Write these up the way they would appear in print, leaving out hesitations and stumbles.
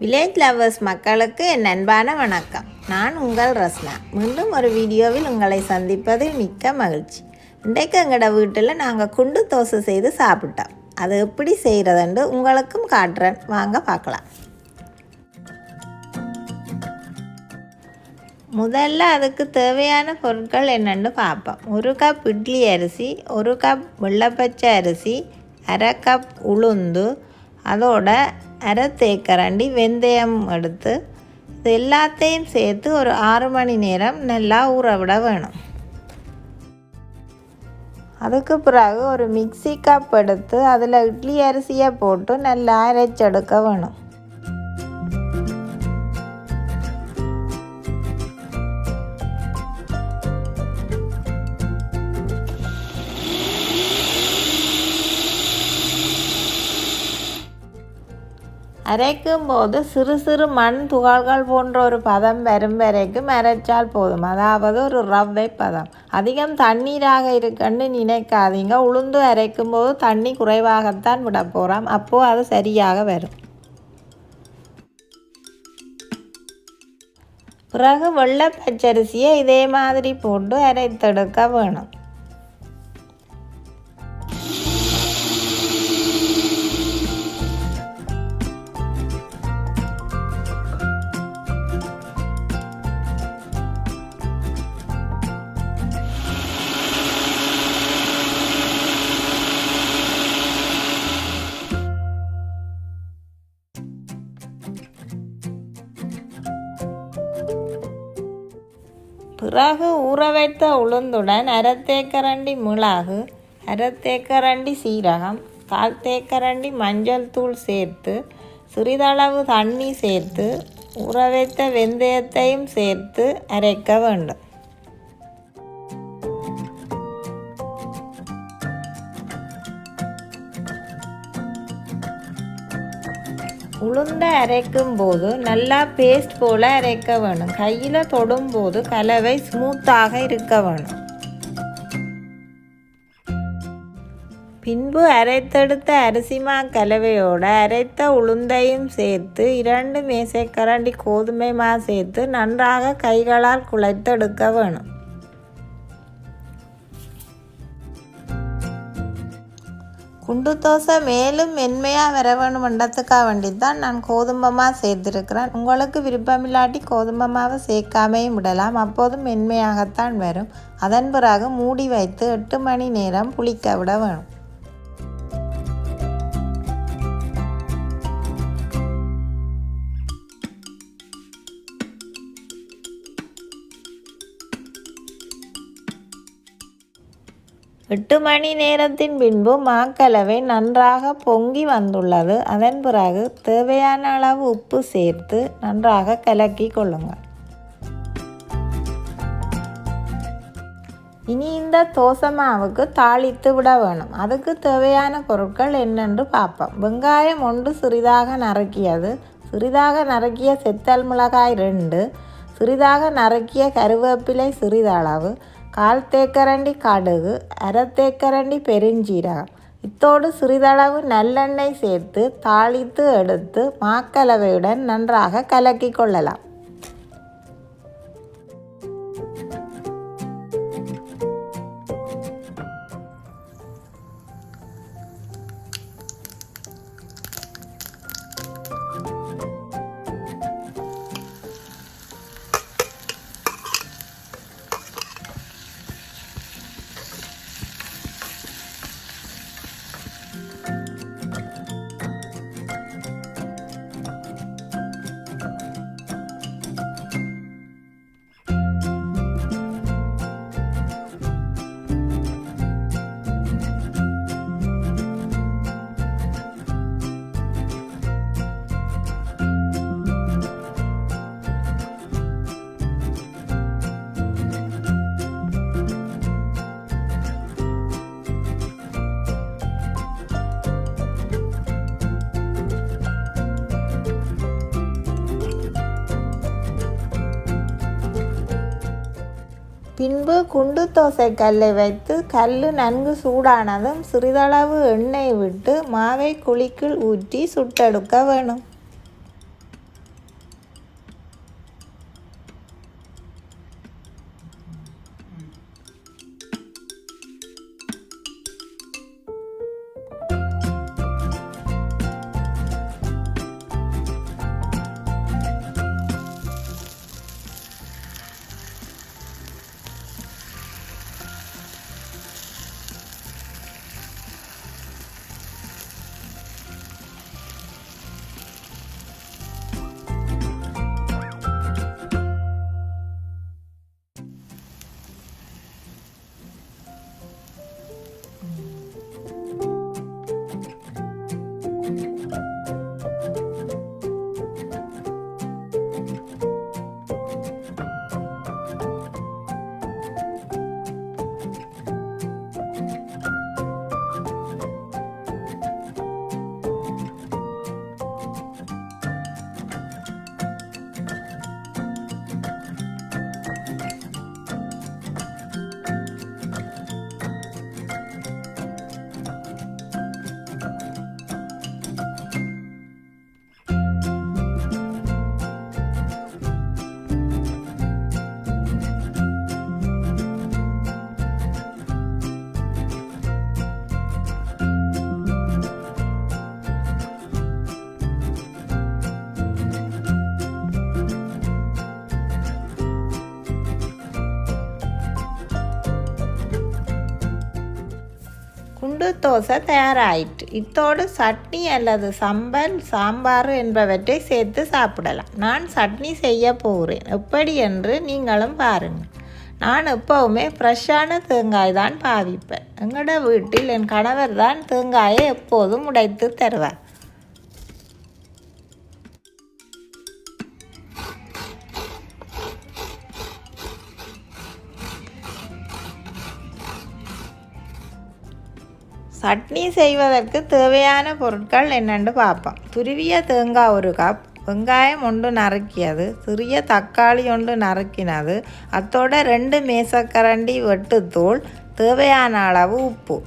Village lovers மக்களுக்கு என் அன்பான வணக்கம். நான் உங்கள் ரஸ்னா. மீண்டும் ஒரு வீடியோவில் உங்களை சந்திப்பதில் மிக்க மகிழ்ச்சி. இன்றைக்கு எங்களோட வீட்டில் நாங்கள் குண்டு தோசை செய்து சாப்பிட்டோம். அது எப்படி செய்கிறதுன்னு உங்களுக்கும் காட்டுறேன், வாங்க பார்க்கலாம். முதல்ல அதுக்கு தேவையான பொருட்கள் என்னென்னு பார்ப்போம். 1 கப் இட்லி அரிசி, 1 கப் வெள்ளைப்பச்சை அரிசி, 1/2 கப் உளுந்து, அதோட 1/2 தேக்கரண்டி வெந்தயம் எடுத்து இது எல்லாத்தையும் சேர்த்து ஒரு 6 மணி நேரம் நல்லா ஊற விட வேணும். அதுக்கு பிறகு ஒரு மிக்ஸி கப் எடுத்து அதில் இட்லி அரிசியை போட்டு நல்லா அரைச்செடுக்க வேணும். அரைக்கும் போது சிறு சிறு மண் துகள்கள் போன்ற ஒரு பதம் வரும் வரைக்கும் அரைச்சால் போதும். அதாவது ஒரு ரவ்வை பதம். அதிகம் தண்ணீராக இருக்குன்னு நினைக்காதீங்க. உளுந்து அரைக்கும் போது தண்ணி குறைவாகத்தான் விட போகிறோம். அப்போது அது சரியாக வரும். பிறகு வெள்ளை பச்சரிசியை இதே மாதிரி போட்டு அரைத்தெடுக்க வேணும். பிறகு ஊற வைத்த உளுந்துடன் 1/2 தேக்கரண்டி மிளகு, 1/2 தேக்கரண்டி சீரகம், 1/4 தேக்கரண்டி மஞ்சள் தூள் சேர்த்து சிறிதளவு தண்ணி சேர்த்து ஊற வைத்த வெந்தயத்தையும் சேர்த்து அரைக்க வேண்டும். உளுந்த அரைக்கும் போது நல்லா பேஸ்ட் போல் அரைக்க வேணும். கையில் தொடும்போது கலவை ஸ்மூத்தாக இருக்க வேணும். பின்பு அரைத்தெடுத்த அரிசிமா கலவையோடு அரைத்த உளுந்தையும் சேர்த்து 2 மேசைக்கரண்டி கோதுமை மா சேர்த்து நன்றாக கைகளால் குழைத்தெடுக்க வேணும். குண்டு தோசை மேலும் மென்மையாக வர வேணுமன்றதுக்காக வேண்டி தான் நான் கோதுமை மாவு சேர்த்துருக்கிறேன். உங்களுக்கு விருப்பமில்லாட்டி கோதுமை மாவை சேர்க்காமையும் விடலாம். அப்போதும் மென்மையாகத்தான் வரும். அதன் பிறகு மூடி வைத்து 8 மணி நேரம் புளிக்க விட வேணும். எட்டு மணி நேரத்தின் பின்பு மாக்கலவை நன்றாக பொங்கி வந்துள்ளது. அதன் பிறகு தேவையான அளவு உப்பு சேர்த்து நன்றாக கலக்கி கொள்ளுங்கள். இனி இந்த தோசை மாவுக்கு தாளித்து விட வேணும். அதுக்கு தேவையான பொருட்கள் என்னென்று பார்ப்போம். வெங்காயம் 1 சிறிதாக நறுக்கியது, சிறிதாக நறுக்கிய செத்தல் மிளகாய் 2, சிறிதாக நறுக்கிய கருவேப்பிலை சிறிதளவு, 1/4 தேக்கரண்டி கடுகு, 1/2 தேக்கரண்டி பெருஞ்சீரகம். இத்தோடு சிறிதளவு நல்லெண்ணெய் சேர்த்து தாளித்து எடுத்து மாக்கலவையுடன் நன்றாக கலக்கி கொள்ளலாம். பின்பு குண்டு தோசை கல்லை வைத்து கல் நன்கு சூடானதும் சிறிதளவு எண்ணெய் விட்டு மாவை குழிக்குள் ஊற்றி சுட்டெடுக்க வேணும். குண்டுத்தோசை தயாராயிற்று. இத்தோடு சட்னி அல்லது சம்பல், சாம்பார் என்பவற்றை சேர்த்து சாப்பிடலாம். நான் சட்னி செய்ய போகிறேன். எப்படி என்று நீங்களும் பாருங்கள். நான் எப்போவுமே ஃப்ரெஷ்ஷான தேங்காய் தான் பாவிப்பேன். எங்களோட வீட்டில் என் கணவர் தான் தேங்காயை எப்போதும் உடைத்து தருவார். சட்னி செய்வதற்கு தேவையான பொருட்கள் என்னென்று பார்ப்போம். துருவிய தேங்காய் 1 கப், வெங்காயம் 1 நறுக்கியது, சிறிய தக்காளி 1 நறுக்கினது, அத்தோட 2 மேசக்கரண்டி வெட்டுத்தூள், தேவையான அளவு உப்பு.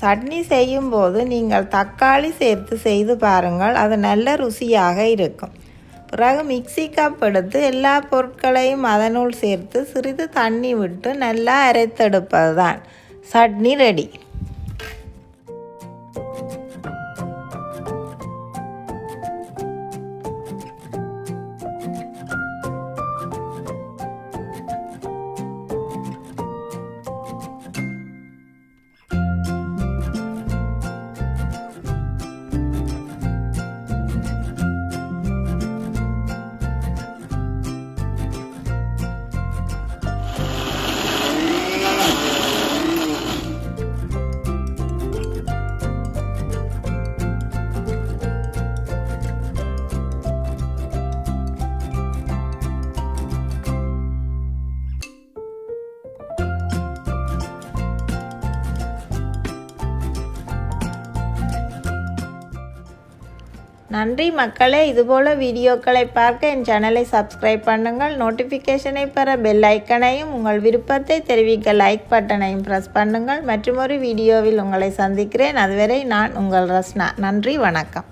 சட்னி செய்யும்போது நீங்கள் தக்காளி சேர்த்து செய்து பாருங்கள், அது நல்ல ருசியாக இருக்கும். பிறகு மிக்ஸி கப் எடுத்து எல்லா பொருட்களையும் அதனுள் சேர்த்து சிறிது தண்ணி விட்டு நல்லா அரைத்தெடுப்பது தான் சட்னி ரெடி. நன்றி மக்களே. இதுபோல் வீடியோக்களை பார்க்க என் சேனலை சப்ஸ்கிரைப் பண்ணுங்கள். நோட்டிஃபிகேஷனை பெற பெல் ஐக்கனையும், உங்கள் விருப்பத்தை தெரிவிக்க லைக் பட்டனையும் ப்ரெஸ் பண்ணுங்கள். மற்றொரு வீடியோவில் உங்களை சந்திக்கிறேன். அதுவரை நான் உங்கள் ரஸ்னா. நன்றி, வணக்கம்.